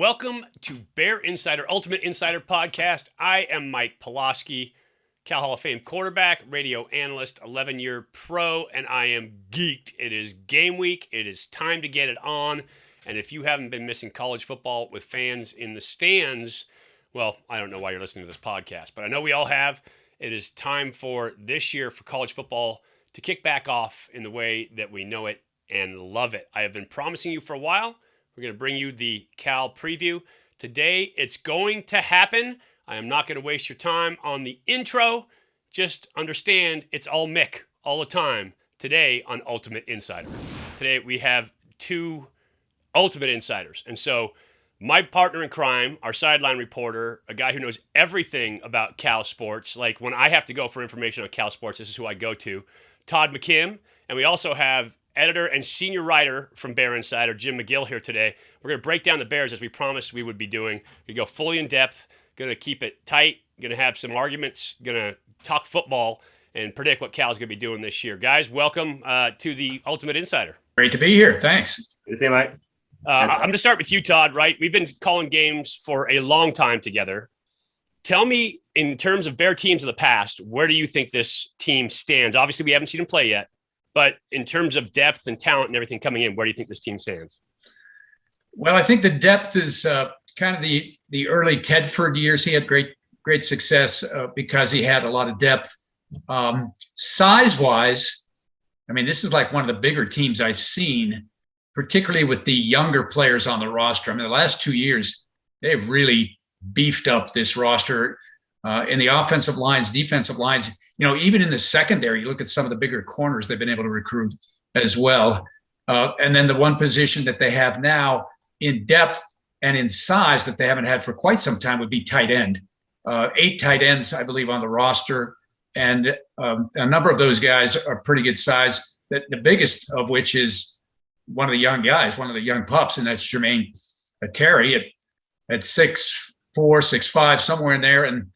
Welcome to Bear Insider, Ultimate Insider Podcast. I am Mike Pulaski, Cal Hall of Fame quarterback, radio analyst, 11-year pro, and I am geeked. It is game week. It is time to get it on. And if you haven't been missing college football with fans in the stands, well, I don't know why you're listening to this podcast, but I know we all have. It is time for this year for college football to kick back off in the way that we know it and love it. I have been promising you for a while. We're going to bring you the Cal preview. Today, it's going to happen. I am not going to waste your time on the intro. Just understand it's all Mick all the time today on Ultimate Insider. Today, we have two Ultimate Insiders. And so my partner in crime, our sideline reporter, a guy who knows everything about Cal sports, like when I have to go for information on Cal sports, this is who I go to, Todd McKim. And we also have editor and senior writer from Bear Insider, Jim McGill, here today. We're going to break down the Bears as we promised we would be doing. We go fully in depth, going to keep it tight, going to have some arguments, going to talk football, and predict what Cal's going to be doing this year. Guys, welcome to the Ultimate Insider. Great to be here. Thanks. Good to see you, Mike. I'm going to start with you, Todd, right? We've been calling games for a long time together. Tell me, in terms of Bear teams of the past, where do you think this team stands? Obviously, we haven't seen them play yet. But in terms of depth and talent and everything coming in, where do you think this team stands? Well, I think the depth is kind of the early Tedford years. He had great success because he had a lot of depth. Size-wise, I mean, this is like one of the bigger teams I've seen, particularly with the younger players on the roster. I mean, the last 2 years, they've really beefed up this roster in the offensive lines, defensive lines. You know, even in the secondary, you look at some of the bigger corners they've been able to recruit as well. And then the one position that they have now in depth and in size that they haven't had for quite some time would be tight end. 8 tight ends, I believe, on the roster. And a number of those guys are pretty good size. The biggest of which is one of the young guys, one of the young pups, and that's Jermaine Terry at 6'4", 6'5", somewhere in there. And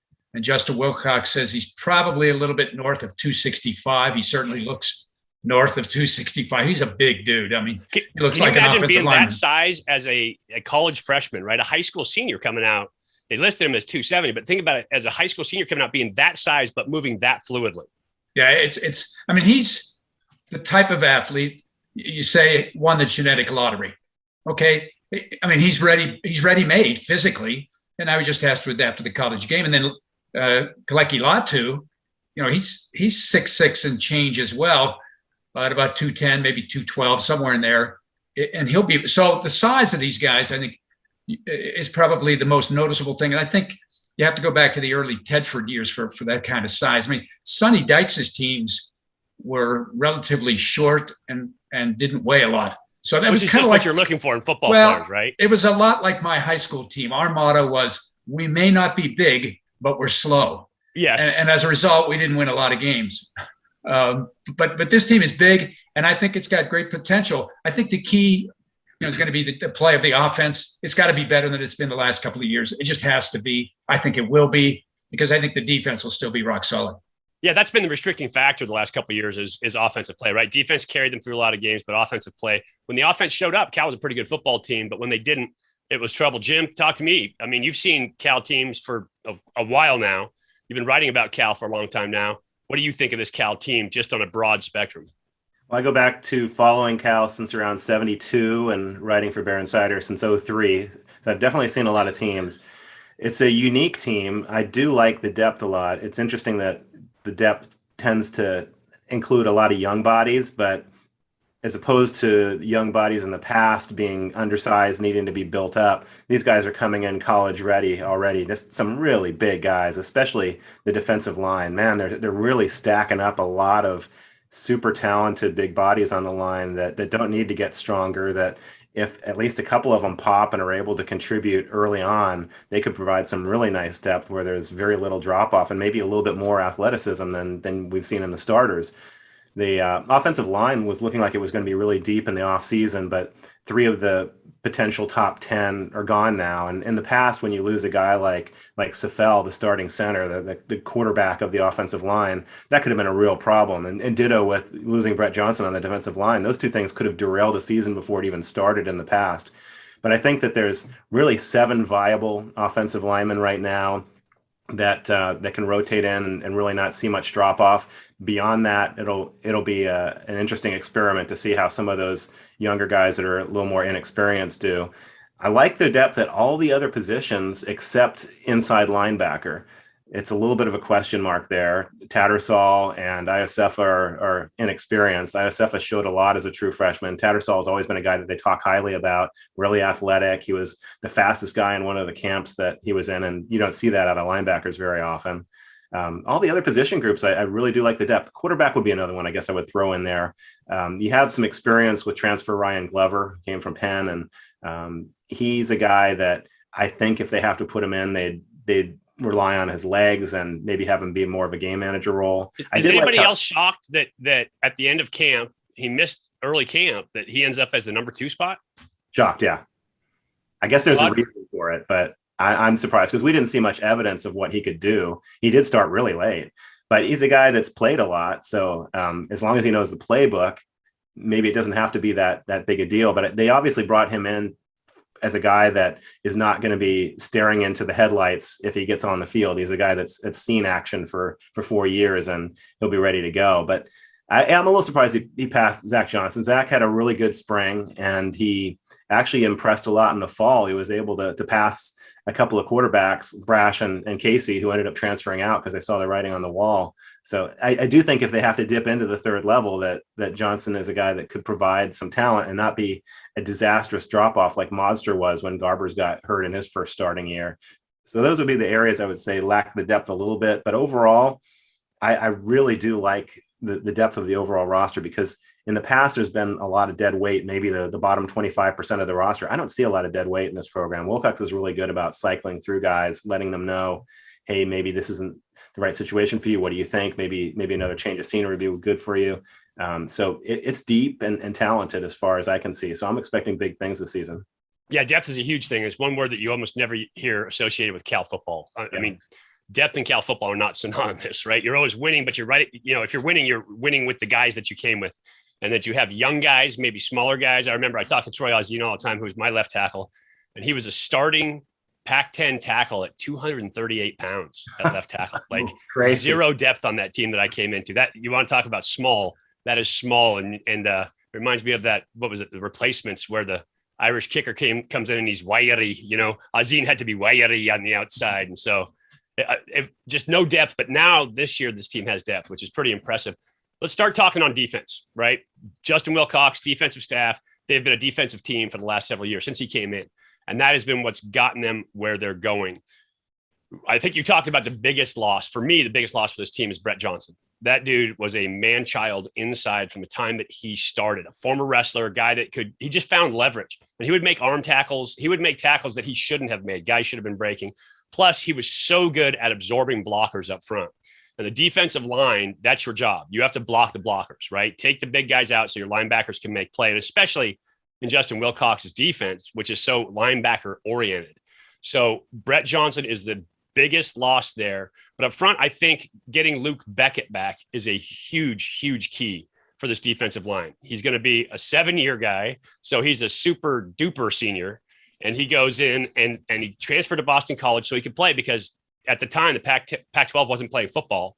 Justin Wilcox says he's probably a little bit north of 265. He certainly looks north of 265. He's a big dude. I mean, he looks like an offensive lineman. Being that size as a college freshman, right? A high school senior coming out. They listed him as 270, but think about it as a high school senior coming out being that size, but moving that fluidly. Yeah, I mean, he's the type of athlete you say won the genetic lottery. Okay. I mean, he's ready-made physically, and now he just has to adapt to the college game. And then Kaleki Latu, you know, he's 6'6" and change as well, at about 210, maybe 212, somewhere in there. And he'll be, so the size of these guys, I think, is probably the most noticeable thing. And I think you have to go back to the early Tedford years for that kind of size. I mean, Sonny Dykes' teams were relatively short and didn't weigh a lot. So that was kind of like what you're looking for in football players, right? It was a lot like my high school team. Our motto was, we may not be big, but we're slow. Yes. And as a result, we didn't win a lot of games. But this team is big, and I think it's got great potential. I think the key, is going to be the play of the offense. It's got to be better than it's been the last couple of years. It just has to be. I think it will be, because I think the defense will still be rock solid. Yeah, that's been the restricting factor the last couple of years is offensive play, right? Defense carried them through a lot of games, but offensive play. When the offense showed up, Cal was a pretty good football team, but when they didn't, it was trouble. Jim, talk to me. I mean, you've seen Cal teams for a while now. You've been writing about Cal for a long time now. What do you think of this Cal team just on a broad spectrum? Well, I go back to following Cal since around 72 and writing for Bear Insider since 03. So I've definitely seen a lot of teams. It's a unique team. I do like the depth a lot. It's interesting that the depth tends to include a lot of young bodies, but as opposed to young bodies in the past being undersized, needing to be built up, these guys are coming in college ready already. Just some really big guys, especially the defensive line. Man, they're really stacking up a lot of super talented big bodies on the line that don't need to get stronger, that if at least a couple of them pop and are able to contribute early on, they could provide some really nice depth where there's very little drop off and maybe a little bit more athleticism than we've seen in the starters. The offensive line was looking like it was going to be really deep in the offseason, but 3 of the potential top 10 are gone now. And in the past, when you lose a guy like Safel, the starting center, the quarterback of the offensive line, that could have been a real problem. And ditto with losing Brett Johnson on the defensive line. Those two things could have derailed a season before it even started in the past. But I think that there's really 7 viable offensive linemen right now that can rotate in and really not see much drop off. Beyond that, it'll be an interesting experiment to see how some of those younger guys that are a little more inexperienced do. I like the depth at all the other positions except inside linebacker. It's a little bit of a question mark there. Tattersall and Iosefa are inexperienced. Iosefa showed a lot as a true freshman. Tattersall has always been a guy that they talk highly about, really athletic. He was the fastest guy in one of the camps that he was in, and you don't see that out of linebackers very often. All the other position groups, I really do like the depth. Quarterback would be another one I guess I would throw in there. You have some experience with transfer Ryan Glover, came from Penn, and he's a guy that I think if they have to put him in, they'd rely on his legs and maybe have him be more of a game manager role. Is anybody else shocked that at the end of camp, he missed early camp, that he ends up as the number 2 spot? Shocked, yeah. I guess there's a reason for it, but I'm surprised because we didn't see much evidence of what he could do. He did start really late, but he's a guy that's played a lot. So as long as he knows the playbook, maybe it doesn't have to be that big a deal. But they obviously brought him in as a guy that is not going to be staring into the headlights if he gets on the field. He's a guy that's seen action for 4 years and he'll be ready to go. But I'm a little surprised he passed Zach Johnson. Zach had a really good spring and he actually impressed a lot in the fall. He was able to pass a couple of quarterbacks, Brash and Casey, who ended up transferring out because they saw the writing on the wall. So I do think if they have to dip into the third level, that Johnson is a guy that could provide some talent and not be a disastrous drop-off like Modster was when Garbers got hurt in his first starting year. So those would be the areas I would say lack the depth a little bit. But overall, I really do like the depth of the overall roster because in the past, there's been a lot of dead weight, maybe the bottom 25% of the roster. I don't see a lot of dead weight in this program. Wilcox is really good about cycling through guys, letting them know, hey, maybe this isn't the right situation for you. What do you think? Maybe another change of scenery would be good for you. So it's deep and talented as far as I can see. So I'm expecting big things this season. Yeah, depth is a huge thing. It's one word that you almost never hear associated with Cal football. I mean, depth and Cal football are not synonymous, right? You're always winning, but you're right. You know, if you're winning with the guys that you came with. And that you have young guys, maybe smaller guys. I remember I talked to Troy Ozino all the time, who was my left tackle, and he was a starting Pac-10 tackle at 238 pounds at left tackle. Like zero depth on that team that I came into. That you want to talk about small? That is small, and reminds me of that. What was it? The Replacements, where the Irish kicker comes in and he's wiry. You know, Ozine had to be wiry on the outside, and so just no depth. But now this year, this team has depth, which is pretty impressive. Let's start talking on defense, right? Justin Wilcox, defensive staff, they've been a defensive team for the last several years since he came in. And that has been what's gotten them where they're going. I think you talked about the biggest loss. For me, the biggest loss for this team is Brett Johnson. That dude was a man-child inside from the time that he started. A former wrestler, a guy that he just found leverage. And he would make arm tackles. He would make tackles that he shouldn't have made. Guys should have been breaking. Plus, he was so good at absorbing blockers up front. And the defensive line, that's your job. You have to block the blockers, right? Take the big guys out so your linebackers can make play, and especially in Justin Wilcox's defense, which is so linebacker oriented. So Brett Johnson is the biggest loss there. But up front, I think getting Luke Beckett back is a huge, huge key for this defensive line. He's going to be a 7-year guy, so he's a super duper senior, and he goes in and he transferred to Boston College so he could play because at the time, the Pac-12 wasn't playing football.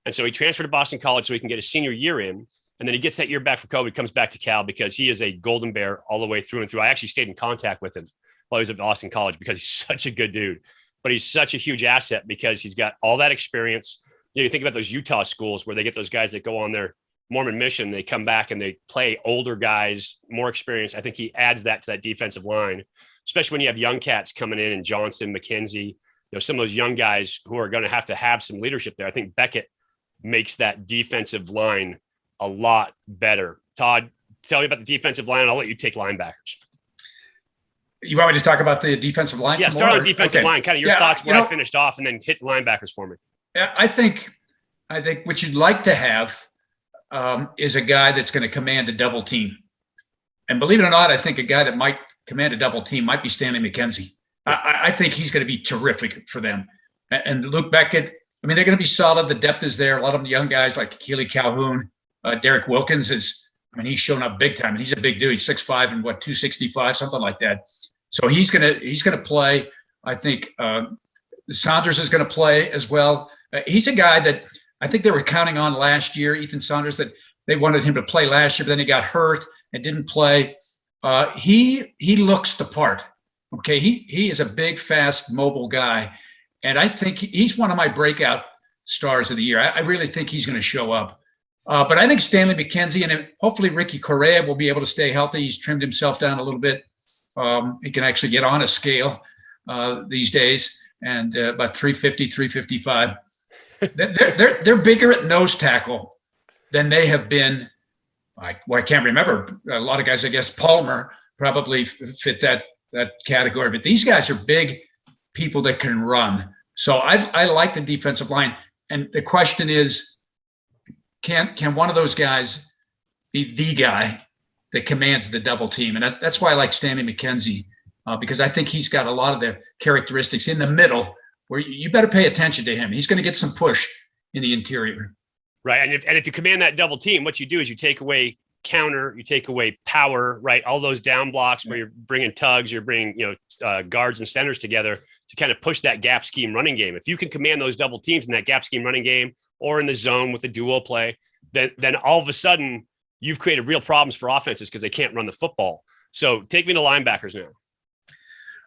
And so he transferred to Boston College so he can get his senior year in. And then he gets that year back from COVID, comes back to Cal because he is a Golden Bear all the way through and through. I actually stayed in contact with him while he was at Boston College because he's such a good dude. But he's such a huge asset because he's got all that experience. You know, you think about those Utah schools where they get those guys that go on their Mormon mission, they come back and they play older guys, more experience. I think he adds that to that defensive line, especially when you have young cats coming in and Johnson, McKenzie, you know, some of those young guys who are going to have some leadership there. I think Beckett makes that defensive line a lot better. Todd, tell me about the defensive line, and I'll let you take linebackers. You want me to talk about the defensive line? Yeah, start on the defensive line. Kind of your thoughts where I finished off, and then hit linebackers for me. Yeah, I think what you'd like to have is a guy that's going to command a double team. And believe it or not, I think a guy that might command a double team might be Stanley McKenzie. I think he's going to be terrific for them. And Luke Beckett, I mean, they're going to be solid. The depth is there. A lot of them young guys like Keely Calhoun. Derek Wilkins he's shown up big time. And he's a big dude. He's 6'5" and 265, something like that. So he's gonna play. I think Saunders is going to play as well. He's a guy that I think they were counting on last year, Ethan Saunders, that they wanted him to play last year, but then he got hurt and didn't play. He looks the part. Okay, he is a big, fast, mobile guy, and I think he's one of my breakout stars of the year. I really think he's going to show up. But I think Stanley McKenzie and hopefully Ricky Correa will be able to stay healthy. He's trimmed himself down a little bit. He can actually get on a scale these days, and about 350, 355. They're bigger at nose tackle than they have been. I can't remember. A lot of guys, I guess Palmer probably fit that category, but these guys are big people that can run. So I like the defensive line. And the question is, can one of those guys be the guy that commands the double team? And that's why I like Stanley McKenzie, because I think he's got a lot of the characteristics in the middle where you better pay attention to him. He's going to get some push in the interior. Right. And if you command that double team, what you do is you take away counter, you take away power, right? All those down blocks where you're bringing tugs, you're bringing, guards and centers together to kind of push that gap scheme running game. If you can command those double teams in that gap scheme running game or in the zone with the duo play, then all of a sudden you've created real problems for offenses because they can't run the football. So take me to linebackers now.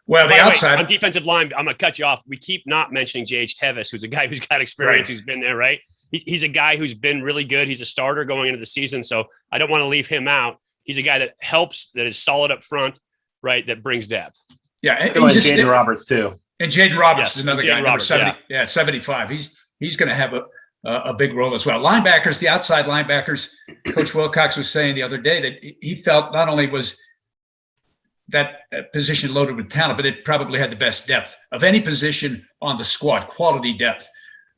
Well, the outside on defensive line, I'm going to cut you off. We keep not mentioning J.H. Tevis, who's a guy who's got experience, who's been there, right? He's a guy who's been really good. He's a starter going into the season, so I don't want to leave him out. He's a guy that helps, that is solid up front, right, that brings depth. Yeah, and Jaden Roberts too. And Jaden Roberts is another guy, Roberts, 70, 75. He's going to have a big role as well. Linebackers, the outside linebackers, Coach Wilcox was saying the other day that he felt not only was that position loaded with talent, but it probably had the best depth of any position on the squad, quality depth.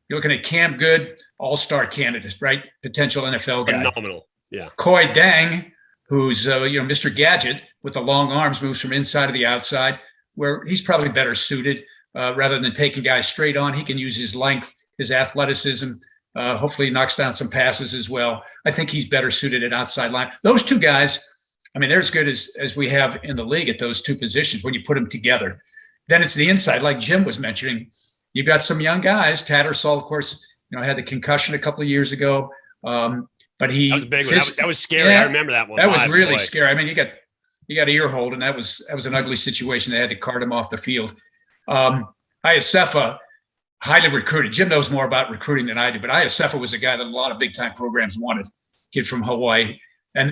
You're looking at Cam Good, all-star candidate, right? Potential NFL guy. Phenomenal, yeah. Coy Dang, who's Mr. Gadget with the long arms, moves from inside to the outside, where he's probably better suited rather than taking guys straight on. He can use his length, his athleticism. Hopefully, he knocks down some passes as well. I think he's better suited at outside line. Those two guys, I mean, they're as good as we have in the league at those two positions when you put them together. Then it's the inside, like Jim was mentioning. You've got some young guys. Tattersall, of course, had the concussion a couple of years ago. But he that was a big one. That was scary. Yeah, I remember that one. That was really scary. I mean, you got ear hold, and that was an ugly situation. They had to cart him off the field. Iasefa, highly recruited. Jim knows more about recruiting than I do, but Iasefa was a guy that a lot of big time programs wanted. Kid from Hawaii,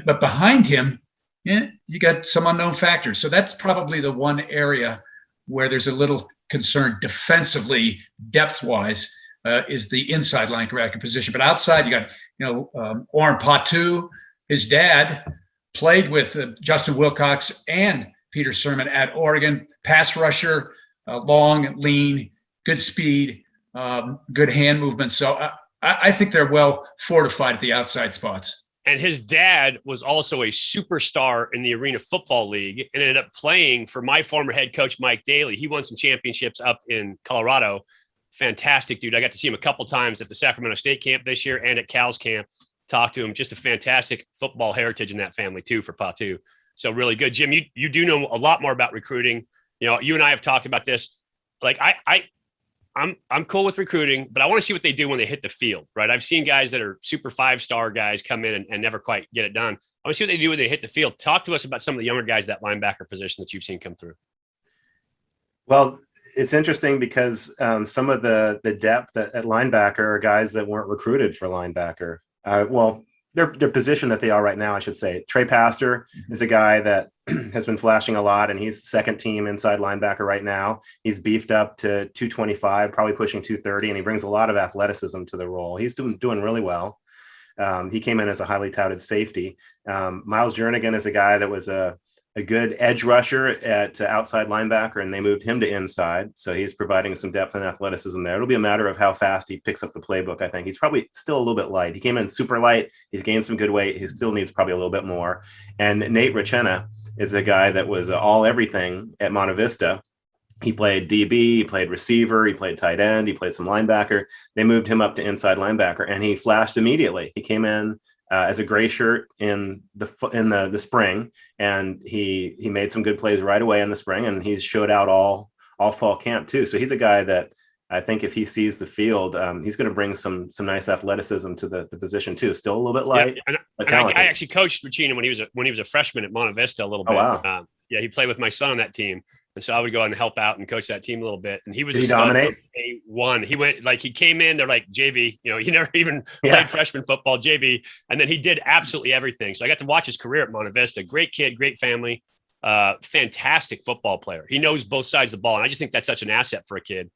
but behind him, you got some unknown factors. So that's probably the one area where there's a little concern defensively, depth-wise, is the inside linebacker position. But outside, you got Orrin Patu. His dad played with Justin Wilcox and Peter Sermon at Oregon. Pass rusher, long, lean, good speed, good hand movement. So I think they're well fortified at the outside spots. And his dad was also a superstar in the Arena Football League and ended up playing for my former head coach, Mike Daly. He won some championships up in Colorado. Fantastic dude. I got to see him a couple times at the Sacramento State camp this year and at Cal's camp. Talked to him. Just a fantastic football heritage in that family too for Patu. So really good. Jim, you do know a lot more about recruiting. You and I have talked about this. Like I'm cool with recruiting, but I want to see what they do when they hit the field, right? I've seen guys that are super 5-star guys come in and never quite get it done. I want to see what they do when they hit the field. Talk to us about some of the younger guys, that linebacker position that you've seen come through. Well, it's interesting because some of the depth at linebacker are guys that weren't recruited for linebacker. Their position that they are right now, I should say. Trey Pastor is a guy that has been flashing a lot, and he's second team inside linebacker right now. He's beefed up to 225, probably pushing 230, and he brings a lot of athleticism to the role. He's doing really well. He came in as a highly touted safety. Miles Jernigan is a guy that was a good edge rusher at outside linebacker, and they moved him to inside. So he's providing some depth and athleticism there. It'll be a matter of how fast he picks up the playbook, I think. He's probably still a little bit light. He came in super light. He's gained some good weight. He still needs probably a little bit more. And Nate Rachena is a guy that was all everything at Monte Vista. He played DB, he played receiver, he played tight end, he played some linebacker. They moved him up to inside linebacker, and he flashed immediately. He came in as a gray shirt in the spring, and he made some good plays right away in the spring, and he's showed out all fall camp too. So he's a guy that I think if he sees the field, he's going to bring some nice athleticism to the position too. Still a little bit light, but talented. I actually coached Rachena when he was a freshman at Monte Vista a little bit. Oh, wow. He played with my son on that team, and so I would go and help out and coach that team a little bit. And he was Did he dominate? A1. He came in. They're like JV. He never even played freshman football, JV, and then he did absolutely everything. So I got to watch his career at Monte Vista. Great kid, great family, fantastic football player. He knows both sides of the ball, and I just think that's such an asset for a kid.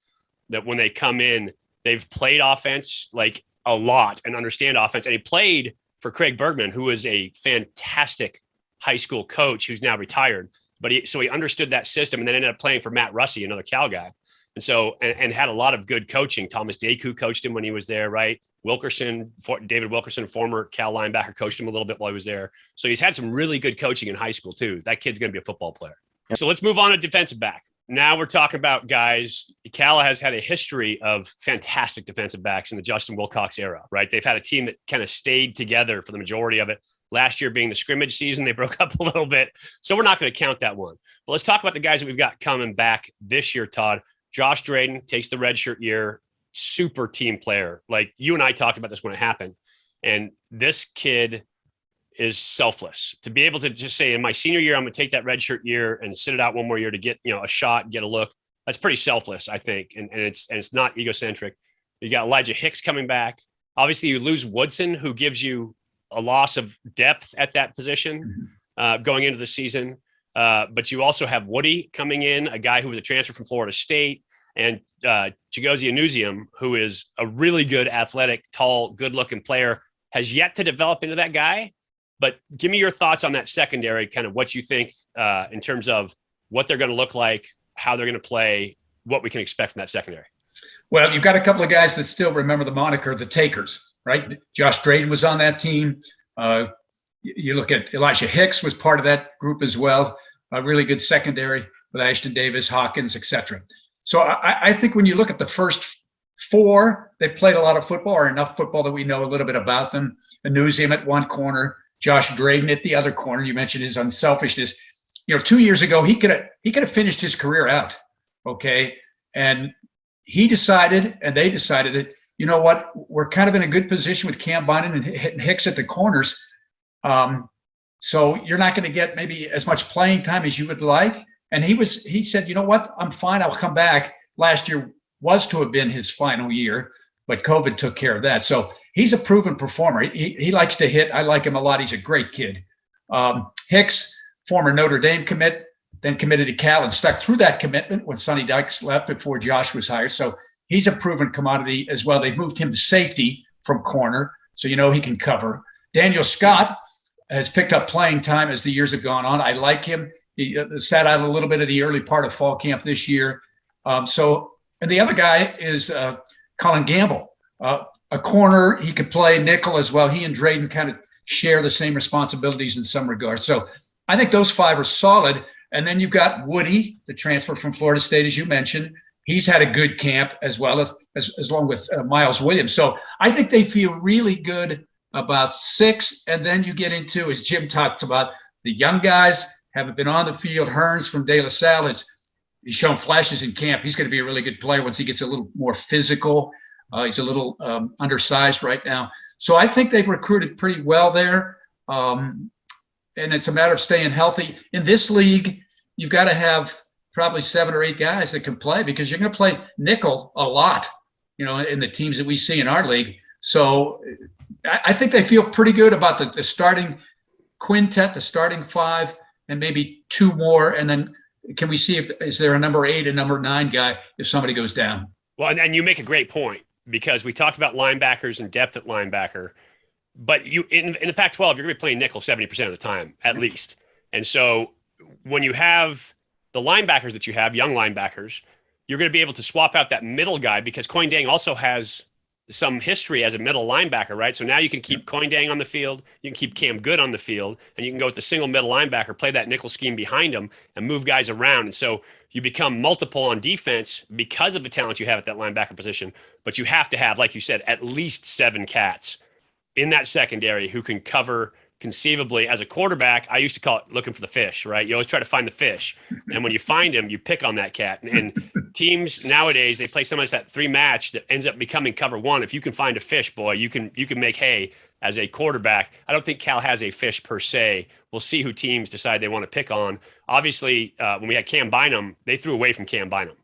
That when they come in, they've played offense like a lot and understand offense. And he played for Craig Bergman, who is a fantastic high school coach who's now retired. But he understood that system and then ended up playing for Matt Russey, another Cal guy. And so, and had a lot of good coaching. Thomas Deku coached him when he was there, right? David Wilkerson, former Cal linebacker, coached him a little bit while he was there. So he's had some really good coaching in high school too. That kid's going to be a football player. So let's move on to defensive back. Now we're talking about guys. Cal has had a history of fantastic defensive backs in the Justin Wilcox era, right? They've had a team that kind of stayed together for the majority of it. Last year being the scrimmage season, they broke up a little bit. So we're not going to count that one. But let's talk about the guys that we've got coming back this year, Todd. Josh Drayden takes the redshirt year, super team player. Like you and I talked about this when it happened. And this kid is selfless to be able to just say in my senior year, I'm going to take that redshirt year and sit it out one more year to get, a shot, get a look. That's pretty selfless, I think. And it's not egocentric. You got Elijah Hicks coming back. Obviously you lose Woodson, who gives you a loss of depth at that position going into the season. But you also have Woody coming in, a guy who was a transfer from Florida State, and Chigozie Anuzium, who is a really good athletic, tall, good looking player, has yet to develop into that guy. But give me your thoughts on that secondary, kind of what you think in terms of what they're going to look like, how they're going to play, what we can expect from that secondary. Well, you've got a couple of guys that still remember the moniker, the Takers, right? Josh Drayden was on that team. You look at Elijah Hicks was part of that group as well. A really good secondary with Ashton Davis, Hawkins, etc. So I think when you look at the first four, they've played a lot of football, or enough football that we know a little bit about them. Anuzium at one corner, Josh Drayden at the other corner. You mentioned his unselfishness. 2 years ago, he could have finished his career out, okay? And he decided, and they decided that, you know what, we're kind of in a good position with Cam Bynum and Hicks at the corners. So you're not going to get maybe as much playing time as you would like. And he said, you know what, I'm fine, I'll come back. Last year was to have been his final year, but COVID took care of that. So he's a proven performer. He likes to hit. I like him a lot. He's a great kid. Hicks, former Notre Dame commit, then committed to Cal and stuck through that commitment when Sonny Dykes left before Josh was hired. So he's a proven commodity as well. They've moved him to safety from corner, so he can cover. Daniel Scott has picked up playing time as the years have gone on. I like him. He sat out a little bit of the early part of fall camp this year. And the other guy is Colin Gamble, a corner. He could play nickel as well. He and Drayden kind of share the same responsibilities in some regards. So I think those five are solid. And then you've got Woody, the transfer from Florida State, as you mentioned. He's had a good camp as well as along with Miles Williams. So I think they feel really good about six. And then you get into, as Jim talks about, the young guys haven't been on the field. Hearns from De La Salle he's shown flashes in camp. He's going to be a really good player once he gets a little more physical. He's a little undersized right now. So I think they've recruited pretty well there. And it's a matter of staying healthy. In this league, you've got to have probably 7 or 8 guys that can play, because you're going to play nickel a lot, in the teams that we see in our league. So I think they feel pretty good about the starting quintet, the starting 5, and maybe 2 more. And then can we see is there a number 8 and number 9 guy if somebody goes down? Well, and you make a great point, because we talked about linebackers and depth at linebacker, but you in the Pac-12, you're going to be playing nickel 70% of the time, at least. And so when you have the linebackers that you have, young linebackers, you're going to be able to swap out that middle guy, because Coindang also has some history as a middle linebacker, right? So now you can keep Coindang on the field, you can keep Cam Good on the field, and you can go with the single middle linebacker, play that nickel scheme behind him, and move guys around. And so you become multiple on defense because of the talent you have at that linebacker position. But you have to have, like you said, at least 7 cats in that secondary who can cover conceivably. As a quarterback, I used to call it looking for the fish, right? You always try to find the fish. And when you find him, you pick on that cat. And teams nowadays, they play so much that 3-match that ends up becoming cover 1. If you can find a fish, boy, you can make hay as a quarterback. I don't think Cal has a fish per se. We'll see who teams decide they want to pick on. Obviously, when we had Cam Bynum, they threw away from Cam Bynum.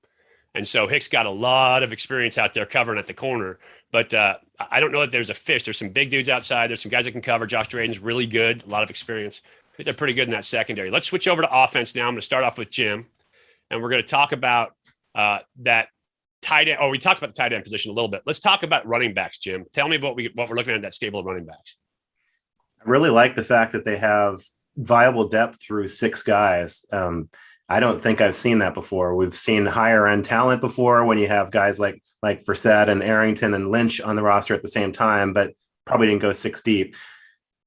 And so Hicks got a lot of experience out there covering at the corner. But I don't know that there's a fish. There's some big dudes outside. There's some guys that can cover. Josh Drayden's really good, a lot of experience. I think they're pretty good in that secondary. Let's switch over to offense now. I'm going to start off with Jim, and we're going to talk about that tight end. Oh, we talked about the tight end position a little bit. Let's talk about running backs, Jim. Tell me what we're looking at that stable of running backs. I really like the fact that they have viable depth through 6 guys. I don't think I've seen that before. We've seen higher end talent before when you have guys like Forsett and Arrington and Lynch on the roster at the same time, but probably didn't go 6 deep.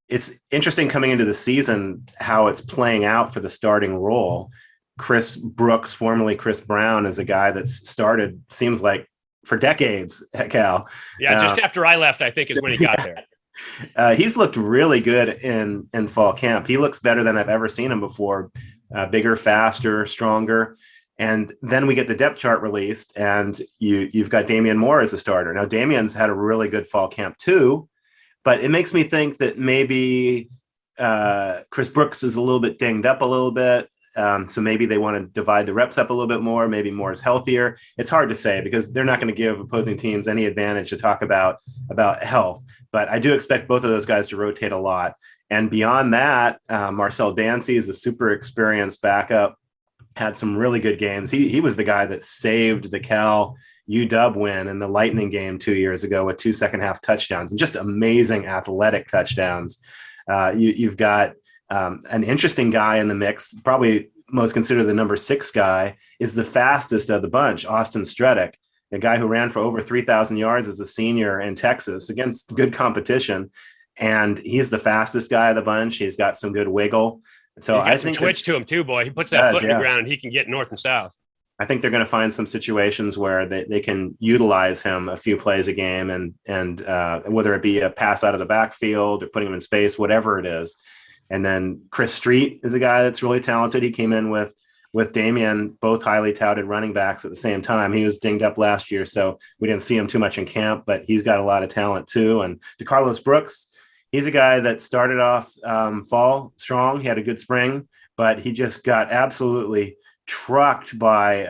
It's interesting coming into the season how it's playing out for the starting role. Chris Brooks, formerly Chris Brown, is a guy that's started, seems like, for decades at Cal. Yeah, just after I left, I think is when he got there. He's looked really good in fall camp. He looks better than I've ever seen him before. Bigger, faster, stronger. And then we get the depth chart released, and you've got Damian Moore as the starter. Now, Damian's had a really good fall camp too, but it makes me think that maybe Chris Brooks is a little bit dinged up a little bit. So maybe they want to divide the reps up a little bit more. Maybe Moore is healthier. It's hard to say because they're not going to give opposing teams any advantage to talk about health. But I do expect both of those guys to rotate a lot. And beyond that, Marcel Dancy is a super experienced backup, had some really good games. He was the guy that saved the Cal UW win in the Lightning game 2 years ago with 2 second-half touchdowns and just amazing athletic touchdowns. You've got an interesting guy in the mix, probably most considered the number 6 guy, is the fastest of the bunch, Austin Stredick, a guy who ran for over 3,000 yards as a senior in Texas against good competition. And he's the fastest guy of the bunch. He's got some good wiggle. So I think twitch to him too, boy. He puts that foot in the ground and he can get north and south. I think they're going to find some situations where they can utilize him a few plays a game and whether it be a pass out of the backfield or putting him in space, whatever it is. And then Chris Street is a guy that's really talented. He came in with Damian, both highly touted running backs at the same time. He was dinged up last year, so we didn't see him too much in camp, but he's got a lot of talent too. And DeCarlos Brooks, he's a guy that started off fall strong. He had a good spring, but he just got absolutely trucked by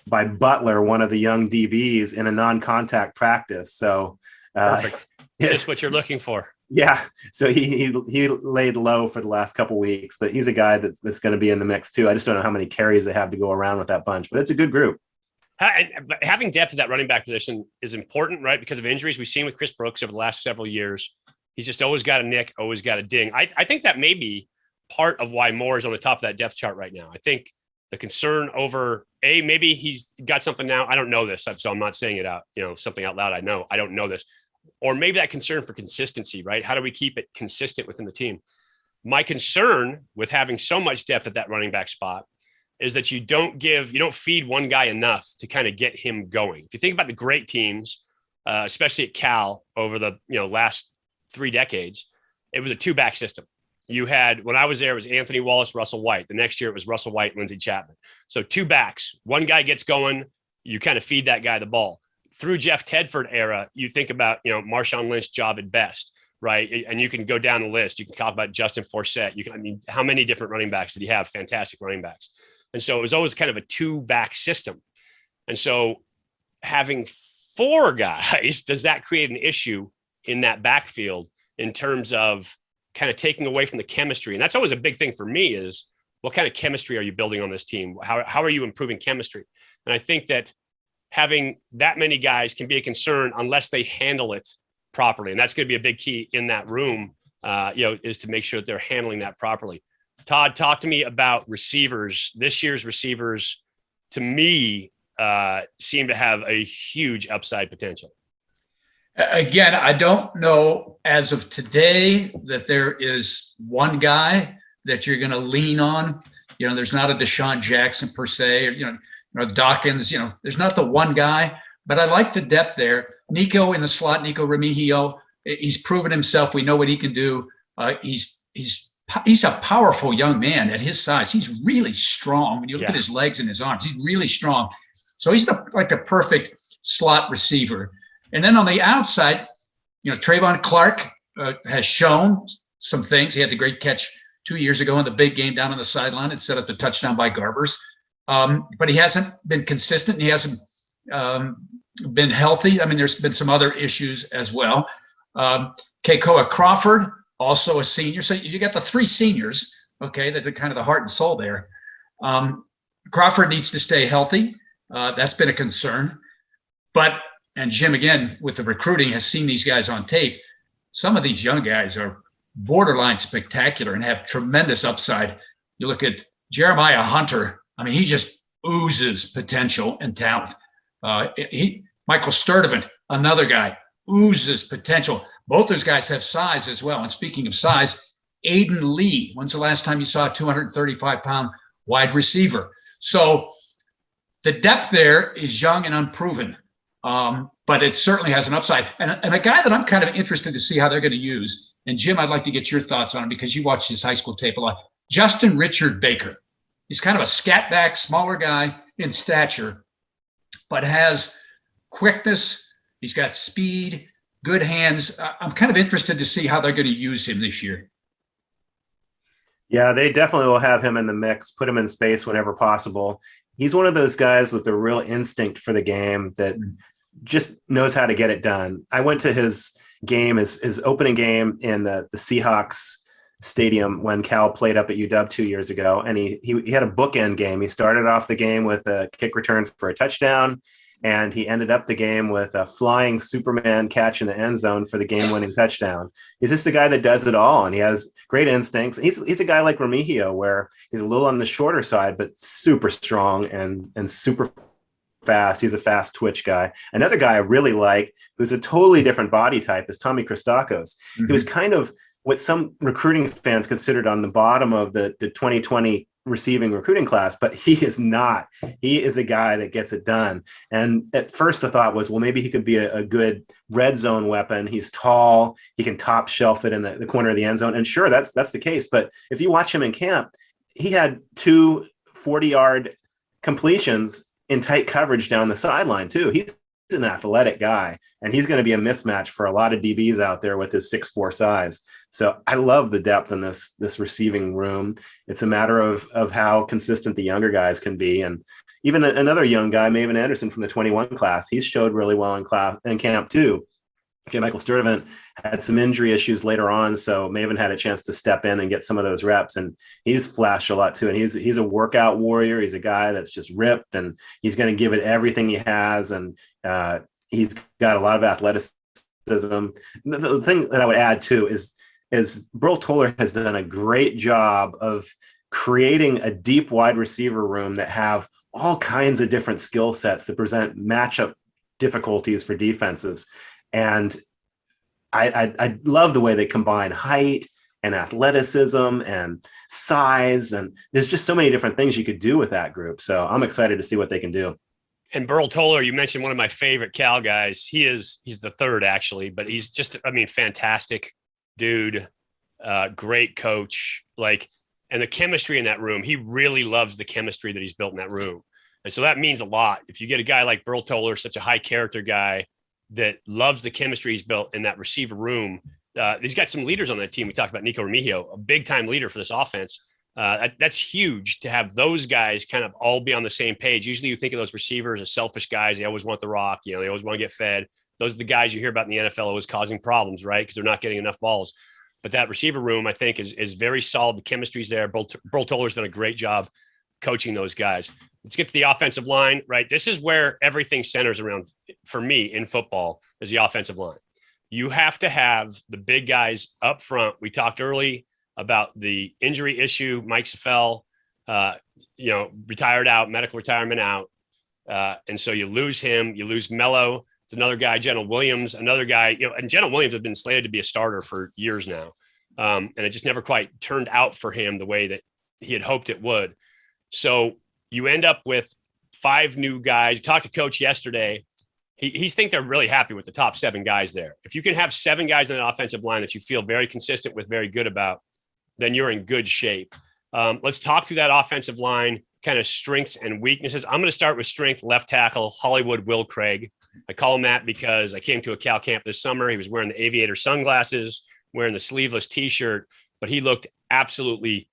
Butler, one of the young DBs, in a non-contact practice. So perfect. That's what you're looking for. Yeah. So he laid low for the last couple of weeks, but he's a guy that's going to be in the mix too. I just don't know how many carries they have to go around with that bunch, but it's a good group. But having depth at that running back position is important, right? Because of injuries we've seen with Chris Brooks over the last several years. He's just always got a nick, always got a ding. I think that may be part of why Moore is on the top of that depth chart right now. I think the concern over maybe he's got something now. I don't know this, so I'm not saying it out, something out loud. I don't know this. Or maybe that concern for consistency, right? How do we keep it consistent within the team? My concern with having so much depth at that running back spot is that you don't feed one guy enough to kind of get him going. If you think about the great teams, especially at Cal over the last 3 decades, it was a 2-back system. You had, when I was there, it was Anthony Wallace, Russell White. The next year it was Russell White, Lindsey Chapman. So 2 backs, one guy gets going, you kind of feed that guy the ball. Through Jeff Tedford era, you think about, Marshawn Lynch's job at best, right? And you can go down the list. You can talk about Justin Forsett. How many different running backs did he have? Fantastic running backs. And so it was always kind of a 2-back system. And so having 4 guys, does that create an issue in that backfield in terms of kind of taking away from the chemistry? And that's always a big thing for me is, what kind of chemistry are you building on this team? How are you improving chemistry? And I think that having that many guys can be a concern unless they handle it properly. And that's going to be a big key in that room, is to make sure that they're handling that properly. Todd, talk to me about receivers. This year's receivers, to me, seem to have a huge upside potential. Again, I don't know as of today that there is one guy that you're going to lean on. There's not a Deshaun Jackson per se, or Dawkins, there's not the one guy, but I like the depth there. Nico in the slot, Nico Remigio, He's proven himself. We know what he can do. He's a powerful young man at his size. He's really strong. When you look at his legs and his arms, he's really strong. So he's like a perfect slot receiver. And then on the outside, Trayvon Clark has shown some things. He had the great catch 2 years ago in the big game down on the sideline and set up the touchdown by Garbers. But he hasn't been consistent. He hasn't been healthy. I mean, there's been some other issues as well. Keikoa Crawford, also a senior. So you got the three seniors, okay, that are kind of the heart and soul there. Crawford needs to stay healthy. That's been a concern. And Jim, again, with the recruiting, has seen these guys on tape. Some of these young guys are borderline spectacular and have tremendous upside. You look at Jeremiah Hunter. I mean, he just oozes potential and talent. Michael Sturdivant, another guy, oozes potential. Both those guys have size as well. And speaking of size, Aiden Lee, when's the last time you saw a 235-pound wide receiver? So the depth there is young and unproven, but it certainly has an upside. And a guy that I'm kind of interested to see how they're going to use, and Jim, I'd like to get your thoughts on him because you watched his high school tape a lot, Justin Richard Baker. He's kind of a scat back, smaller guy in stature, but has quickness. He's got speed, good hands. I'm kind of interested to see how they're going to use him this year. Yeah, they definitely will have him in the mix, put him in space whenever possible. He's one of those guys with a real instinct for the game that just knows how to get it done. I went to his game, his opening game in the Seahawks stadium when Cal played up at UW 2 years ago, and he had a bookend game. He started off the game with a kick return for a touchdown, and he ended up the game with a flying Superman catch in the end zone for the game-winning touchdown. He's just a guy that does it all, and he has great instincts. He's a guy like Remigio, where he's a little on the shorter side, but super strong and super fast. He's a fast twitch guy. Another guy I really like, who's a totally different body type, is Tommy Christakos. He was kind of what some recruiting fans considered on the bottom of the 2020 receiving recruiting class, but he is not. He is a guy that gets it done. And at first the thought was, well, maybe he could be a good red zone weapon. He's tall. He can top shelf it in the corner of the end zone. And sure, that's the case. But if you watch him in camp, he had 2 40-yard completions in tight coverage down the sideline too. He's an athletic guy, and he's going to be a mismatch for a lot of DBs out there with his 6'4" size. So I love the depth in this receiving room. It's a matter of how consistent the younger guys can be. And even another young guy, Maven Anderson from the 21 class, he's showed really well in camp too. J. Michael Sturdivant had some injury issues later on, so Maven had a chance to step in and get some of those reps, and he's flashed a lot too. And he's a workout warrior. He's a guy that's just ripped, and he's going to give it everything he has, and he's got a lot of athleticism. The thing that I would add too is Burl Toller has done a great job of creating a deep wide receiver room that have all kinds of different skill sets that present matchup difficulties for defenses. And I love the way they combine height and athleticism and size. And there's just so many different things you could do with that group. So I'm excited to see what they can do. And Burl Toller, you mentioned one of my favorite Cal guys. He's the third actually, but he's just, fantastic dude. Great coach. And the chemistry in that room, he really loves the chemistry that he's built in that room. And so that means a lot. If you get a guy like Burl Toller, such a high character guy that loves the chemistry he's built in that receiver room. He's got some leaders on that team. We talked about Nico Remigio, a big time leader for this offense. That's huge to have those guys kind of all be on the same page. Usually you think of those receivers as selfish guys. They always want the rock. They always want to get fed. Those are the guys you hear about in the NFL always causing problems, right? Because they're not getting enough balls. But that receiver room, I think, is very solid. The chemistry's there. Burl Toller's done a great job coaching those guys. Let's get to the offensive line, right? This is where everything centers around, for me, in football, is the offensive line. You have to have the big guys up front. We talked early about the injury issue. Mike Safell, retired out, medical retirement out. And so you lose him. You lose Mello. It's another guy, General Williams, another guy, and General Williams has been slated to be a starter for years now. And it just never quite turned out for him the way that he had hoped it would. So you end up with 5 new guys. You talked to Coach yesterday, he's think they're really happy with the top 7 guys there. If you can have 7 guys in an offensive line that you feel very consistent with, very good about, then you're in good shape. Let's talk through that offensive line, kind of strengths and weaknesses. I'm going to start with strength, left tackle, Hollywood Will Craig. I call him that because I came to a Cal camp this summer. He was wearing the aviator sunglasses, wearing the sleeveless T-shirt, but he looked absolutely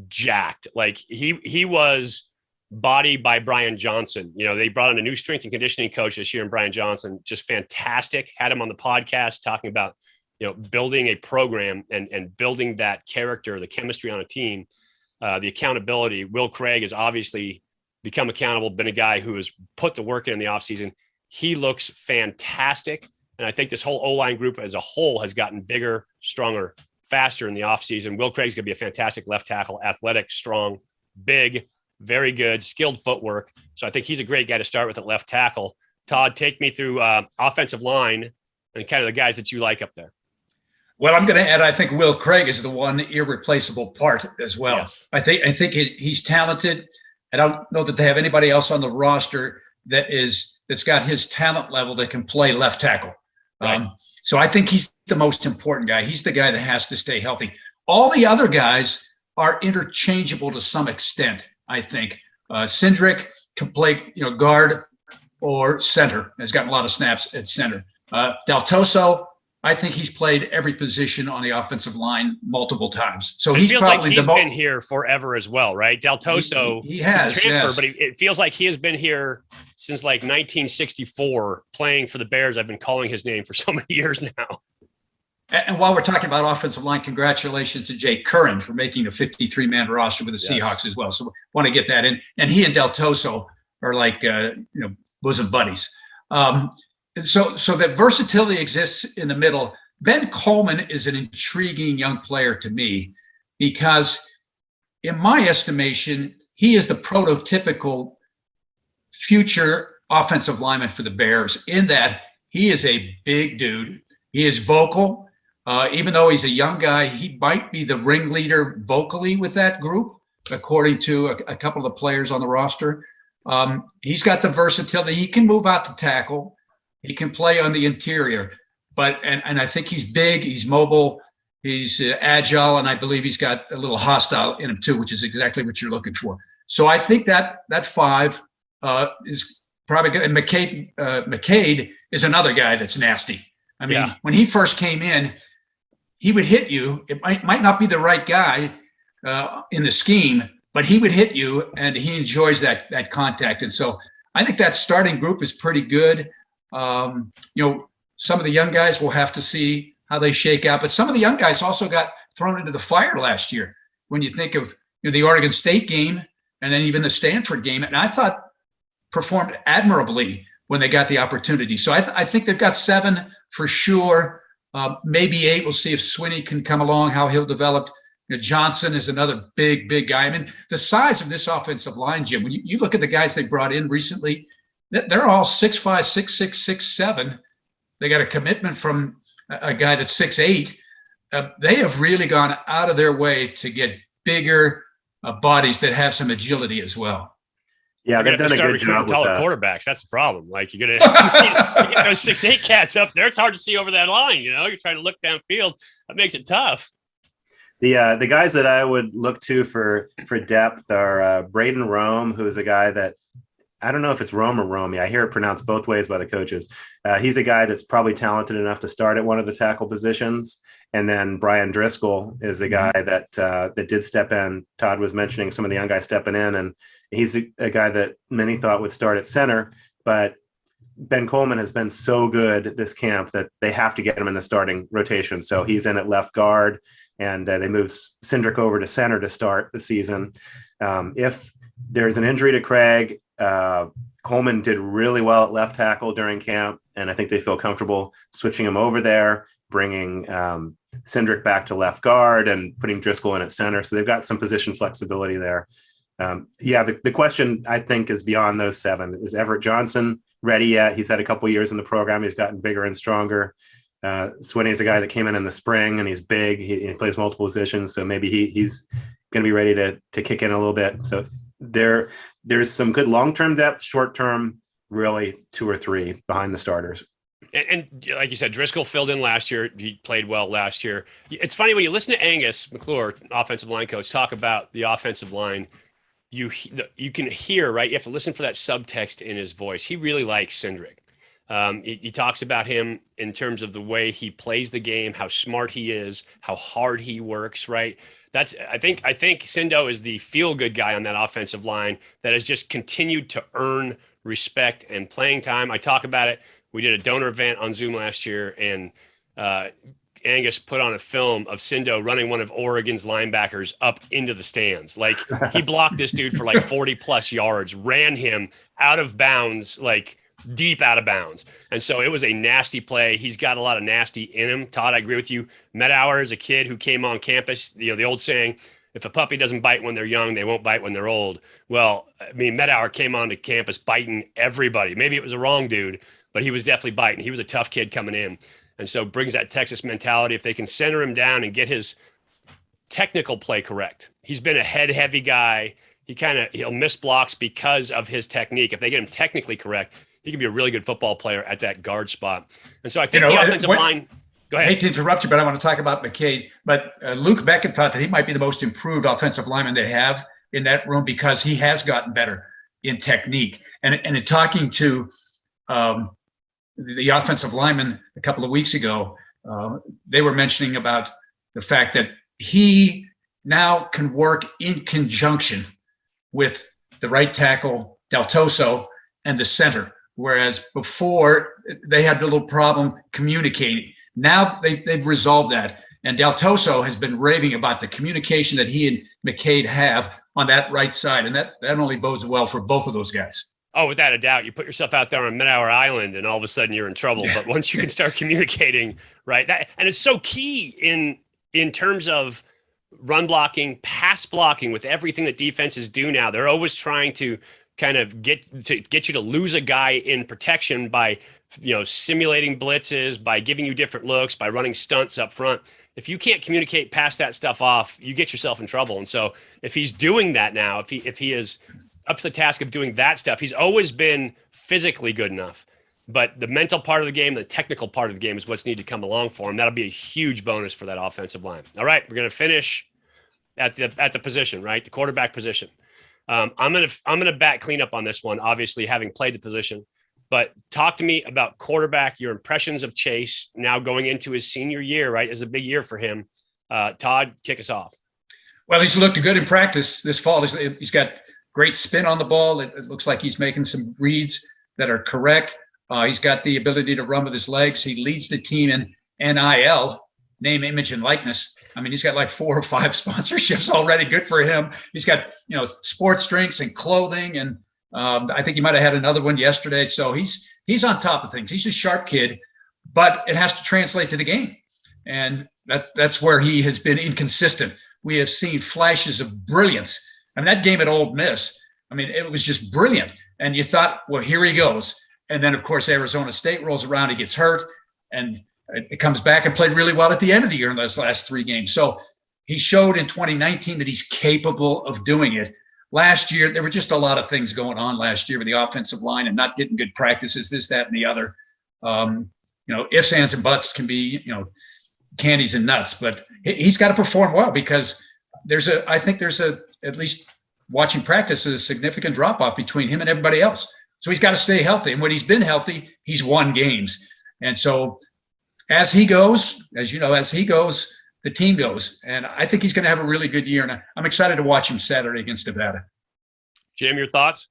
jacked. Like he was body by Brian Johnson. You know, they brought in a new strength and conditioning coach this year, and Brian Johnson, just fantastic. Had him on the podcast talking about, you know, building a program and building that character, the chemistry on a team, the accountability. Will Craig has obviously become accountable, been a guy who has put the work in the offseason. He looks fantastic. And I think this whole O-line group as a whole has gotten bigger, stronger, faster in the offseason. Will Craig's going to be a fantastic left tackle, athletic, strong, big, very good, skilled footwork. So I think he's a great guy to start with at left tackle. Todd, take me through offensive line and kind of the guys that you like up there. Well, I'm going to add, I think Will Craig is the one irreplaceable part as well. Yes. I think he's talented. I don't know that they have anybody else on the roster that's got his talent level that can play left tackle. Right. So I think he's the most important guy. He's the guy that has to stay healthy. All the other guys are interchangeable to some extent, I think. Cindric can play, guard or center. Has gotten a lot of snaps at center. Del Toso, I think he's played every position on the offensive line multiple times. So he's probably like he's been here forever as well, right? Del Toso, he has transfer, yes. But it feels like he has been here since like 1964, playing for the Bears. I've been calling his name for so many years now. And while we're talking about offensive line, congratulations to Jay Curran for making a 53-man roster with the Seahawks as well. So want to get that in. And he and Del Toso are like bosom buddies. So that versatility exists in the middle. Ben Coleman is an intriguing young player to me because, in my estimation, he is the prototypical future offensive lineman for the Bears in that he is a big dude. He is vocal. Even though he's a young guy, he might be the ringleader vocally with that group, according to a couple of the players on the roster. He's got the versatility. He can move out to tackle. He can play on the interior, and I think he's big, he's mobile, he's agile, and I believe he's got a little hostile in him too, which is exactly what you're looking for. So I think that 5 is probably good. And McCade is another guy that's nasty. I mean, when he first came in, he would hit you. It might not be the right guy in the scheme, but he would hit you, and he enjoys that contact. And so I think that starting group is pretty good. Some of the young guys will have to see how they shake out, but some of the young guys also got thrown into the fire last year. When you think of the Oregon State game and then even the Stanford game, and I thought performed admirably when they got the opportunity. So I think they've got 7 for sure, maybe 8. We'll see if Swinney can come along, how he'll develop. Johnson is another big guy. I mean, the size of this offensive line, Jim, when you look at the guys they brought in recently, they're all 6'5", 6'6", 6'7". They got a commitment from a guy that's 6'8". They have really gone out of their way to get bigger bodies that have some agility as well. Yeah, they've done a good job with taller that. Quarterbacks. That's the problem. Like you get those 6'8" cats up there. It's hard to see over that line. You're trying to look downfield. That makes it tough. The guys that I would look to for depth are Braden Rome, who is a guy that I don't know if it's Rome or Romey. I hear it pronounced both ways by the coaches. He's a guy that's probably talented enough to start at one of the tackle positions. And then Brian Driscoll is a guy that did step in. Todd was mentioning some of the young guys stepping in, and he's a guy that many thought would start at center. But Ben Coleman has been so good this camp that they have to get him in the starting rotation. So he's in at left guard, and they move Cindric over to center to start the season. If there's an injury to Craig, Coleman did really well at left tackle during camp, and I think they feel comfortable switching him over there, bringing Cindric back to left guard and putting Driscoll in at center. So they've got some position flexibility there. The question I think is beyond those 7. Is Everett Johnson ready yet? He's had a couple years in the program. He's gotten bigger and stronger. Swinney is a guy that came in the spring, and he's big. He plays multiple positions, so maybe he's going to be ready to kick in a little bit. So there's some good long-term depth, short-term really 2 or 3 behind the starters. And like you said, Driscoll filled in last year. He played well last year. It's funny when you listen to Angus McClure, offensive line coach, talk about the offensive line. You can hear, right? You have to listen for that subtext in his voice. He really likes Cindric. He talks about him in terms of the way he plays the game, how smart he is, how hard he works, right? I think Cindo is the feel-good guy on that offensive line that has just continued to earn respect and playing time. I talk about it. We did a donor event on Zoom last year, and Angus put on a film of Cindo running one of Oregon's linebackers up into the stands. Like, he blocked this dude for like 40 plus yards, ran him out of bounds, like deep out of bounds. And so it was a nasty play. He's got a lot of nasty in him. Todd, I agree with you. Medower is a kid who came on campus, the old saying, if a puppy doesn't bite when they're young, they won't bite when they're old. Well, I mean, Medower came onto campus biting everybody. Maybe it was a wrong dude, but he was definitely biting. He was a tough kid coming in. And so brings that Texas mentality. If they can center him down and get his technical play correct. He's been a head-heavy guy. He'll miss blocks because of his technique. If they get him technically correct, he can be a really good football player at that guard spot. And so I think the offensive line – go ahead. I hate to interrupt you, but I want to talk about McKay. But Luke Beckett thought that he might be the most improved offensive lineman they have in that room because he has gotten better in technique. And in talking to the offensive lineman a couple of weeks ago, they were mentioning about the fact that he now can work in conjunction with the right tackle, Del Toso, and the center, whereas before they had a little problem communicating. Now they've resolved that, and Del Toso has been raving about the communication that he and McCade have on that right side, and that only bodes well for both of those guys. Oh, without a doubt. You put yourself out there on Medower Island and all of a sudden you're in trouble. Yeah. But once you can start communicating, right? And it's so key in terms of run blocking, pass blocking, with everything that defenses do now. They're always trying to kind of get you to lose a guy in protection by, simulating blitzes, by giving you different looks, by running stunts up front. If you can't communicate, pass that stuff off, you get yourself in trouble. And so if he's doing that now, if he is up to the task of doing that stuff, he's always been physically good enough. But the mental part of the game, the technical part of the game is what's needed to come along for him. That'll be a huge bonus for that offensive line. All right, we're going to finish at the position, right? The quarterback position. I'm gonna bat cleanup on this one, obviously having played the position. But talk to me about quarterback, your impressions of Chase now going into his senior year, right? It's a big year for him. Todd, kick us off. Well, he's looked good in practice this fall. He's got great spin on the ball. It looks like he's making some reads that are correct. He's got the ability to run with his legs. He leads the team in NIL, name, image, and likeness. I mean, he's got like 4 or 5 sponsorships already. Good for him. He's got, sports drinks and clothing. And I think he might've had another one yesterday. So he's on top of things. He's a sharp kid, but it has to translate to the game. And that's where he has been inconsistent. We have seen flashes of brilliance. I mean, that game at Ole Miss, it was just brilliant. And you thought, well, here he goes. And then, of course, Arizona State rolls around, he gets hurt, and it comes back and played really well at the end of the year in those last 3 games. So he showed in 2019 that he's capable of doing it. Last year, there were just a lot of things going on last year with the offensive line and not getting good practices, this, that, and the other. Ifs, ands, and buts can be, candies and nuts, but he's got to perform well because I think there's at least watching practice, a significant drop-off between him and everybody else. So he's got to stay healthy. And when he's been healthy, he's won games. And so as he goes, the team goes. And I think he's going to have a really good year. And I'm excited to watch him Saturday against Nevada. Jim, your thoughts?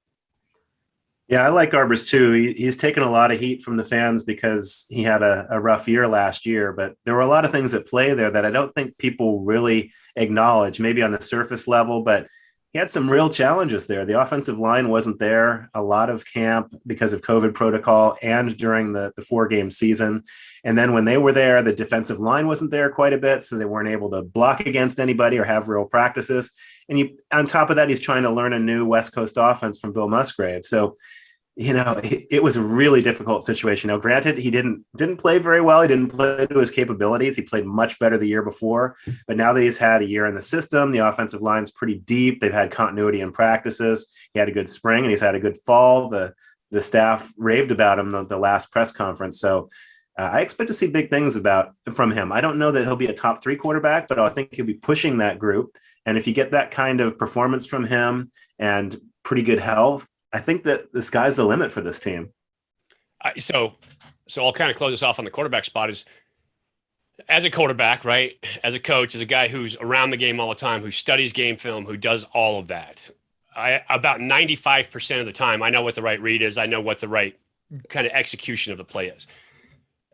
Yeah, I like Garbers too. He's taken a lot of heat from the fans because he had a rough year last year. But there were a lot of things at play there that I don't think people really acknowledge, maybe on the surface level. But he had some real challenges there. The offensive line wasn't there a lot of camp because of COVID protocol and during the 4-game season. And then when they were there, the defensive line wasn't there quite a bit, so they weren't able to block against anybody or have real practices. And on top of that, he's trying to learn a new West Coast offense from Bill Musgrave. So, it was a really difficult situation. Now, granted, he didn't play very well. He didn't play to his capabilities. He played much better the year before. But now that he's had a year in the system, the offensive line's pretty deep. They've had continuity in practices. He had a good spring and he's had a good fall. The the staff raved about him the last press conference. So I expect to see big things from him. I don't know that he'll be a top 3 quarterback, but I think he'll be pushing that group. And if you get that kind of performance from him and pretty good health, I think that the sky's the limit for this team. So I'll kind of close this off on the quarterback spot. Is as a quarterback, right? As a coach, as a guy who's around the game all the time, who studies game film, who does all of that. About 95% of the time, I know what the right read is. I know what the right kind of execution of the play is.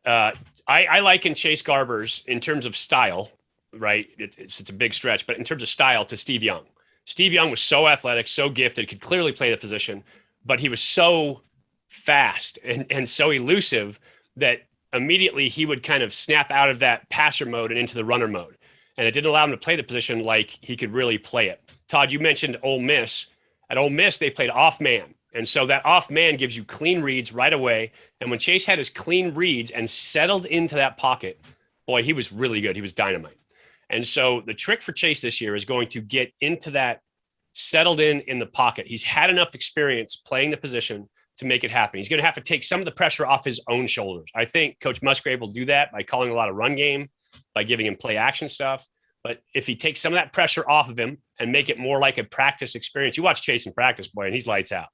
I liken Chase Garbers in terms of style, right? It's a big stretch, but in terms of style to Steve Young. Steve Young was so athletic, so gifted, could clearly play the position, but he was so fast and so elusive that immediately he would kind of snap out of that passer mode and into the runner mode. And it didn't allow him to play the position like he could really play it. Todd, you mentioned Ole Miss. At Ole Miss, they played off man. And so that off man gives you clean reads right away. And when Chase had his clean reads and settled into that pocket, boy, he was really good. He was dynamite. And so the trick for Chase this year is going to get into that settled in the pocket. He's had enough experience playing the position to make it happen. He's going to have to take some of the pressure off his own shoulders. I think Coach Musgrave will do that by calling a lot of run game, by giving him play action stuff. But if he takes some of that pressure off of him and make it more like a practice experience, you watch Chase in practice, boy, and he's lights out.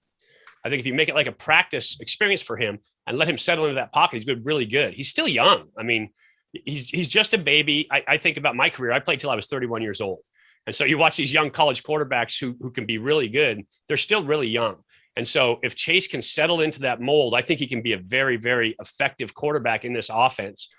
I think if you make it like a practice experience for him and let him settle into that pocket, he's good, really good. He's still young. I mean, he's just a baby. I think about my career. I played till I was 31 years old. And so you watch these young college quarterbacks who can be really good. They're still really young. And so if Chase can settle into that mold, I think he can be a very, very effective quarterback in this offense.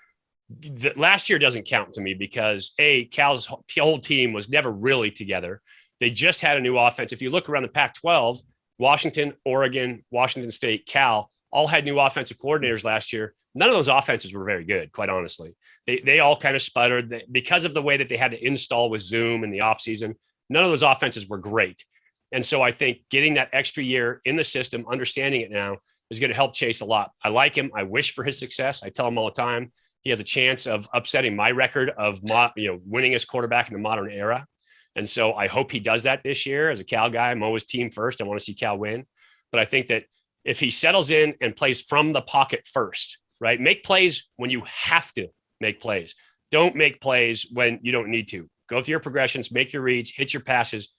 The last year doesn't count to me because Cal's whole team was never really together. They just had a new offense. If you look around the Pac-12, Washington, Oregon, Washington State, Cal all had new offensive coordinators last year. None of those offenses were very good, quite honestly. They all kind of sputtered because of the way that they had to install with Zoom in the offseason. None of those offenses were great. And so I think getting that extra year in the system, understanding it now, is going to help Chase a lot. I like him. I wish for his success. I tell him all the time, he has a chance of upsetting my record of winningest quarterback in the modern era. And so I hope he does that this year. As a Cal guy, I'm always team first. I want to see Cal win. But I think that if he settles in and plays from the pocket first, right? Make plays when you have to make plays. Don't make plays when you don't need to. Go through your progressions, make your reads, hit your passes,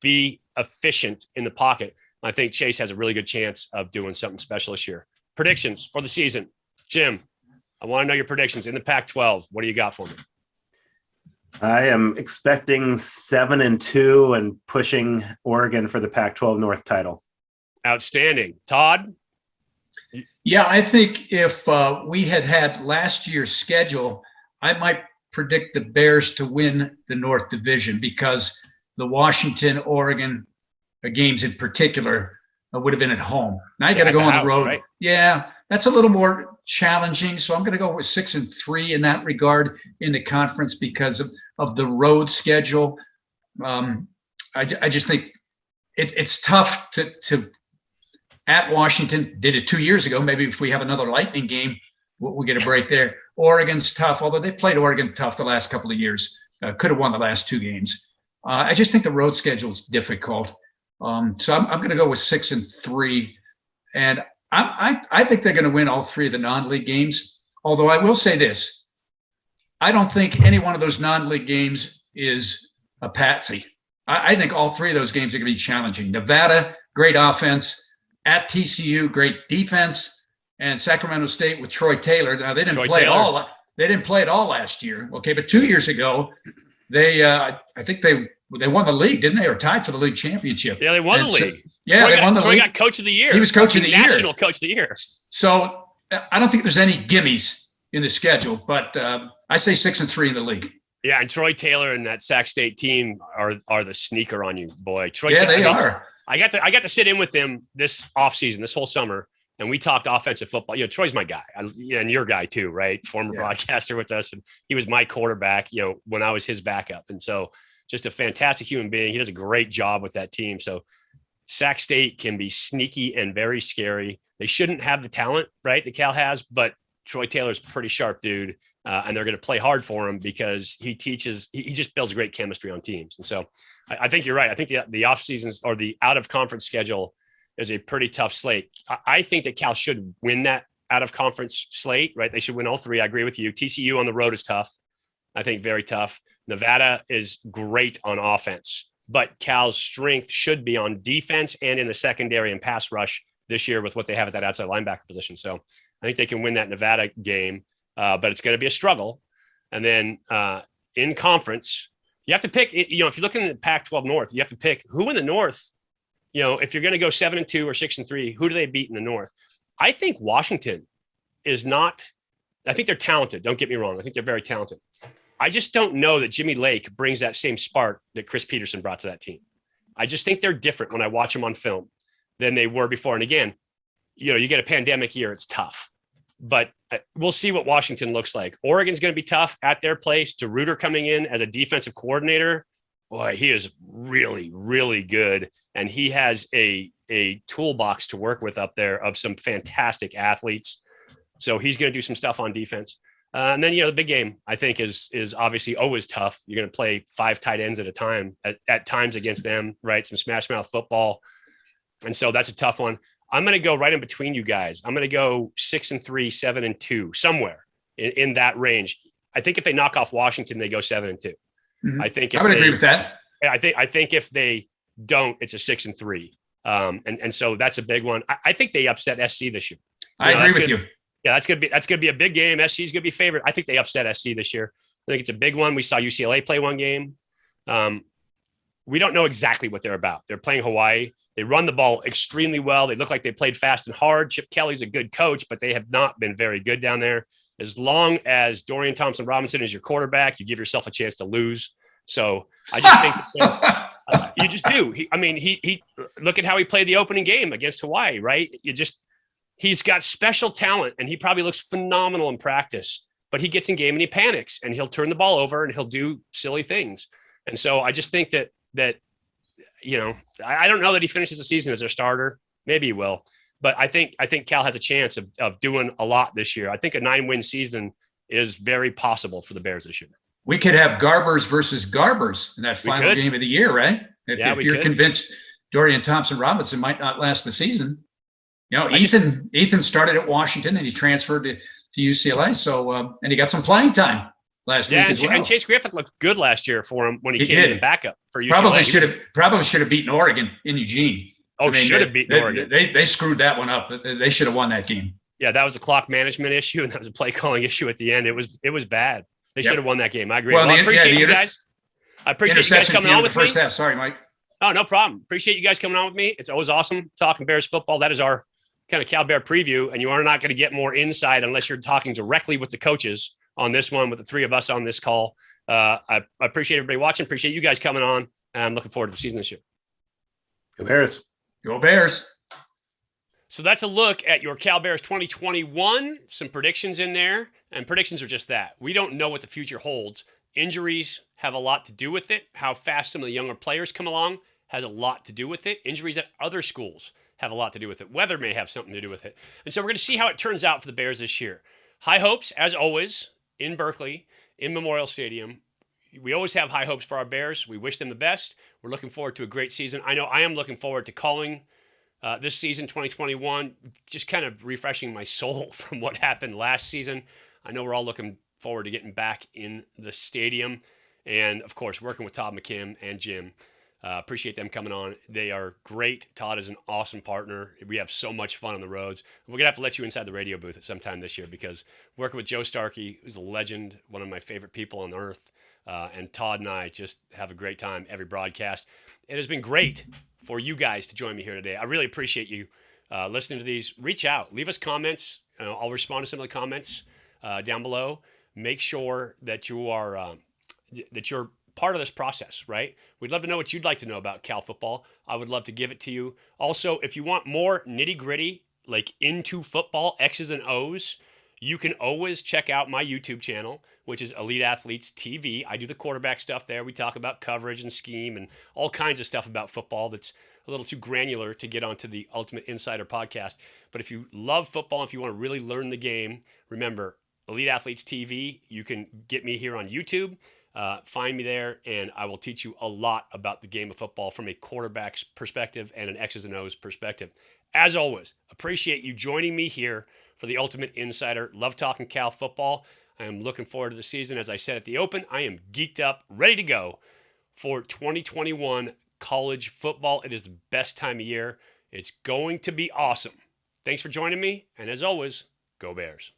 be efficient in the pocket. I think Chase has a really good chance of doing something special this year. Predictions for the season. Jim, I want to know your predictions in the Pac-12. What do you got for me? I am expecting 7-2 and pushing Oregon for the Pac-12 North title. Outstanding. Todd? Yeah, I think if we had last year's schedule, I might predict the Bears to win the North Division because the Washington, Oregon games in particular would have been at home. Now I got to go on the road. Right? Yeah, that's a little more challenging. So I'm going to go with 6-3 in that regard in the conference because of the road schedule. I just think it's tough to at Washington. Did it 2 years ago. Maybe if we have another lightning game, we'll get a break there. Oregon's tough, although they've played Oregon tough the last couple of years. Could have won the last 2 games. I just think the road schedule is difficult. So I'm going to go with 6-3. And I think they're going to win all 3 of the non-league games. Although I will say this, I don't think any one of those non-league games is a patsy. I think all 3 of those games are going to be challenging. Nevada, great offense. At TCU, great defense. And Sacramento State with Troy Taylor. Now they didn't play it all last year. Okay, but 2 years ago, I think they won the league, didn't they? Or tied for the league championship. Yeah, they won the league. Yeah, they won the league. Troy got coach of the year. He was coach of the year. National coach of the year. So I don't think there's any gimmies in the schedule, but I say 6-3 in the league. Yeah, and Troy Taylor and that Sac State team are the sneaker on you, boy. Troy yeah, Taylor, they are. I got to sit in with them this offseason, this whole summer, and we talked offensive football. Troy's my guy, and your guy too, right? Former broadcaster with us, and he was my quarterback, when I was his backup. And so just a fantastic human being. He does a great job with that team. So Sac State can be sneaky and very scary. They shouldn't have the talent, right, that Cal has, but Troy Taylor's a pretty sharp dude, and they're going to play hard for him because he just builds great chemistry on teams. And so I think you're right. I think the off seasons or the out of conference schedule is a pretty tough slate. I think that Cal should win that out of conference slate, right? They should win all three. I agree with you. TCU on the road is tough. I think very tough. Nevada is great on offense, but Cal's strength should be on defense and in the secondary and pass rush this year with what they have at that outside linebacker position. So I think they can win that Nevada game, but it's going to be a struggle. And then in conference, you have to pick, if you're looking at the Pac-12 North, you have to pick who in the North, if you're going to go 7-2 or 6-3, who do they beat in the North? I think Washington is not, I think they're talented. Don't get me wrong. I think they're very talented. I just don't know that Jimmy Lake brings that same spark that Chris Peterson brought to that team. I just think they're different when I watch them on film than they were before. And again, you get a pandemic year, it's tough. But we'll see what Washington looks like. Oregon's going to be tough at their place. DeRuyter coming in as a defensive coordinator. Boy, he is really, really good. And he has a toolbox to work with up there of some fantastic athletes. So he's going to do some stuff on defense. And then, the big game, I think, is obviously always tough. You're going to play 5 tight ends at a time, at times against them, right? Some smash mouth football. And so that's a tough one. I'm going to go right in between you guys. I'm going to go 6-3, 7-2, somewhere in that range. I think if they knock off Washington, they go 7-2. Mm-hmm. I would agree with that. I think if they don't, it's a 6-3. And so that's a big one. I think they upset SC this year. I agree with you. Yeah, that's gonna be a big game. SC's gonna be favored. I think they upset SC this year. I think it's a big one. We saw UCLA play one game. We don't know exactly what they're about. They're playing Hawaii. They run the ball extremely well. They look like they played fast and hard. Chip Kelly's a good coach, but they have not been very good down there. As long as Dorian Thompson-Robinson is your quarterback, you give yourself a chance to lose. So I just think you just do. He look at how he played the opening game against Hawaii, right? He's got special talent, and he probably looks phenomenal in practice, but he gets in game and he panics, and he'll turn the ball over and he'll do silly things. And so I just think that I don't know that he finishes the season as their starter. Maybe he will, but I think Cal has a chance of doing a lot this year. I think a 9-win season is very possible for the Bears this year. We could have Garbers versus Garbers in that final game of the year, right? If you're convinced Dorian Thompson-Robinson might not last the season. Ethan started at Washington and he transferred to UCLA. So, and he got some playing time last week as well. And Chase Griffith looked good last year for him when he came in backup for UCLA. Probably should have beaten Oregon in Eugene. Should have beaten Oregon. They screwed that one up. They should have won that game. Yeah, that was a clock management issue, and that was a play calling issue at the end. It was bad. They should have won that game. I agree. Well, I appreciate you guys. I appreciate you guys coming on with me. First half. Sorry, Mike. Oh, no problem. Appreciate you guys coming on with me. It's always awesome talking Bears football. That is our kind of Cal Bear preview, and you are not going to get more insight unless you're talking directly with the coaches on this one, with the 3 of us on this call. I appreciate everybody watching. Appreciate you guys coming on, and I'm looking forward to the season this year. Go Bears. Go Bears. So that's a look at your Cal Bears 2021. Some predictions in there, and predictions are just that. We don't know what the future holds. Injuries have a lot to do with it. How fast some of the younger players come along has a lot to do with it. Injuries at other schools have a lot to do with it. Weather may have something to do with it. And so we're going to see how it turns out for the Bears this year. High hopes, as always, in Berkeley, in Memorial Stadium. We always have high hopes for our Bears. We wish them the best. We're looking forward to a great season. I know I am looking forward to calling this season, 2021, just kind of refreshing my soul from what happened last season. I know we're all looking forward to getting back in the stadium. And, of course, working with Todd, McKim, and Jim. Appreciate them coming on. They are great. Todd is an awesome partner. We have so much fun on the roads. We're going to have to let you inside the radio booth at some time this year, because working with Joe Starkey, who's a legend, one of my favorite people on earth, and Todd and I just have a great time every broadcast. It has been great for you guys to join me here today. I really appreciate you listening to these. Reach out. Leave us comments. I'll respond to some of the comments down below. Make sure that you are that you're part of this process, right? We'd love to know what you'd like to know about Cal football. I would love to give it to you. Also, if you want more nitty-gritty, like into football, X's and O's, you can always check out my YouTube channel, which is Elite Athletes TV. I do the quarterback stuff there. We talk about coverage and scheme and all kinds of stuff about football that's a little too granular to get onto the Ultimate Insider podcast. But if you love football, if you want to really learn the game, remember, Elite Athletes TV, you can get me here on YouTube. Find me there, and I will teach you a lot about the game of football from a quarterback's perspective and an X's and O's perspective. As always, appreciate you joining me here for the Ultimate Insider. Love talking Cal football. I am looking forward to the season. As I said at the open, I am geeked up, ready to go for 2021 college football. It is the best time of year. It's going to be awesome. Thanks for joining me, and as always, go Bears.